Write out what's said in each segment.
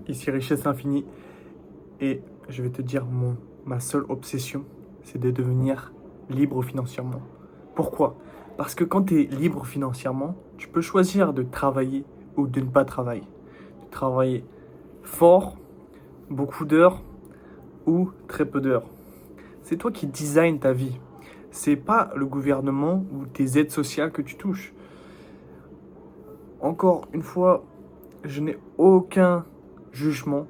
Ici Richesse Infinie et je vais te dire ma seule obsession, c'est de devenir libre financièrement. Pourquoi? Parce que quand tu es libre financièrement, tu peux choisir de travailler ou de ne pas travailler. De travailler fort, beaucoup d'heures ou très peu d'heures. C'est toi qui design ta vie. C'est pas le gouvernement ou tes aides sociales que tu touches. Encore une fois, je n'ai aucun jugement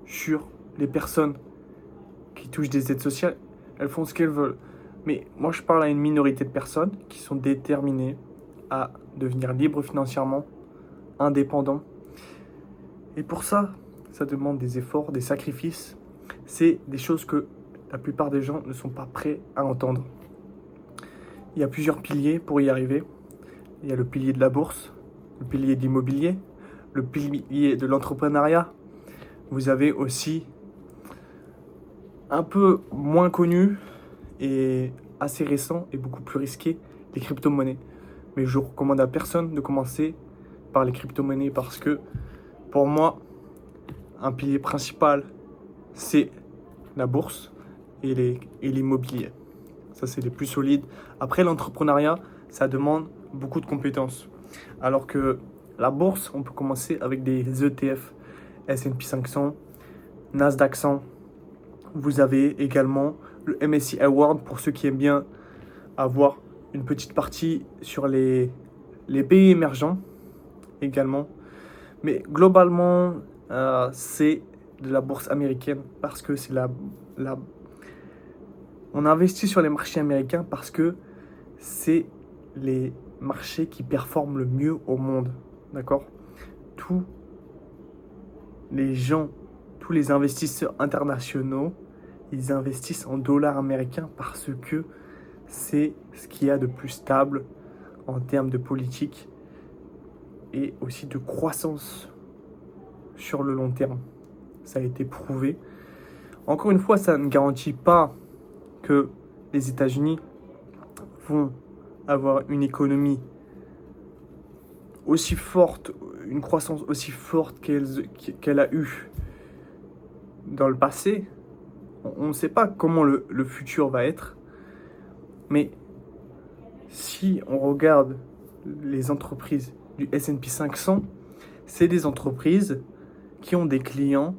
sur les personnes qui touchent des aides sociales. Elles font ce qu'elles veulent. Mais moi, je parle à une minorité de personnes qui sont déterminées à devenir libres financièrement, indépendants. Et pour ça, ça demande des efforts, des sacrifices. C'est des choses que la plupart des gens ne sont pas prêts à entendre. Il y a plusieurs piliers pour y arriver. Il y a le pilier de la bourse, le pilier de l'immobilier, le pilier de l'entrepreneuriat. Vous avez aussi un peu moins connu et assez récent et beaucoup plus risqué, les crypto-monnaies. Mais je recommande à personne de commencer par les crypto-monnaies parce que pour moi, un pilier principal, c'est la bourse et l'immobilier. Ça, c'est les plus solides. Après, l'entrepreneuriat, ça demande beaucoup de compétences. Alors que la bourse, on peut commencer avec des ETF, S&P 500, Nasdaq 100. Vous avez également le MSCI Award pour ceux qui aiment bien avoir une petite partie sur les pays émergents également. Mais globalement, c'est de la bourse américaine parce que c'est on investit sur les marchés américains parce que c'est les marchés qui performent le mieux au monde. D'accord? Tous les investisseurs internationaux, ils investissent en dollars américains parce que c'est ce qu'il y a de plus stable en termes de politique et aussi de croissance sur le long terme. Ça a été prouvé. Encore une fois, ça ne garantit pas que les États-Unis vont avoir une économie aussi forte, une croissance aussi forte qu'elle a eue dans le passé. On ne sait pas comment le futur va être, mais si on regarde les entreprises du S&P 500, c'est des entreprises qui ont des clients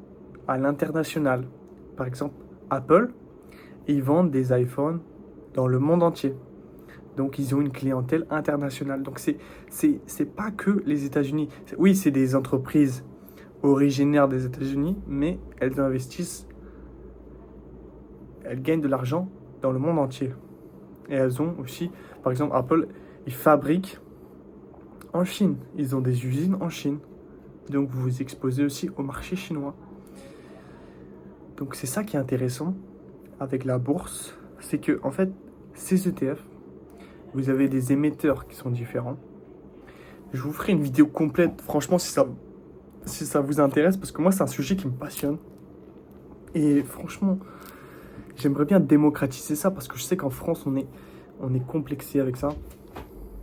à l'international. Par exemple, Apple, ils vendent des iPhones dans le monde entier. Donc, ils ont une clientèle internationale. Donc, c'est pas que les États-Unis. Oui, c'est des entreprises originaires des États-Unis, mais elles investissent, elles gagnent de l'argent dans le monde entier. Et elles ont aussi, par exemple, Apple, ils fabriquent en Chine. Ils ont des usines en Chine. Donc, vous vous exposez aussi au marché chinois. Donc, c'est ça qui est intéressant avec la bourse. C'est que, en fait, ces ETF, vous avez des émetteurs qui sont différents. Je vous ferai une vidéo complète, franchement, si ça vous intéresse, parce que moi, c'est un sujet qui me passionne. Et franchement, j'aimerais bien démocratiser ça, parce que je sais qu'en France, on est complexé avec ça.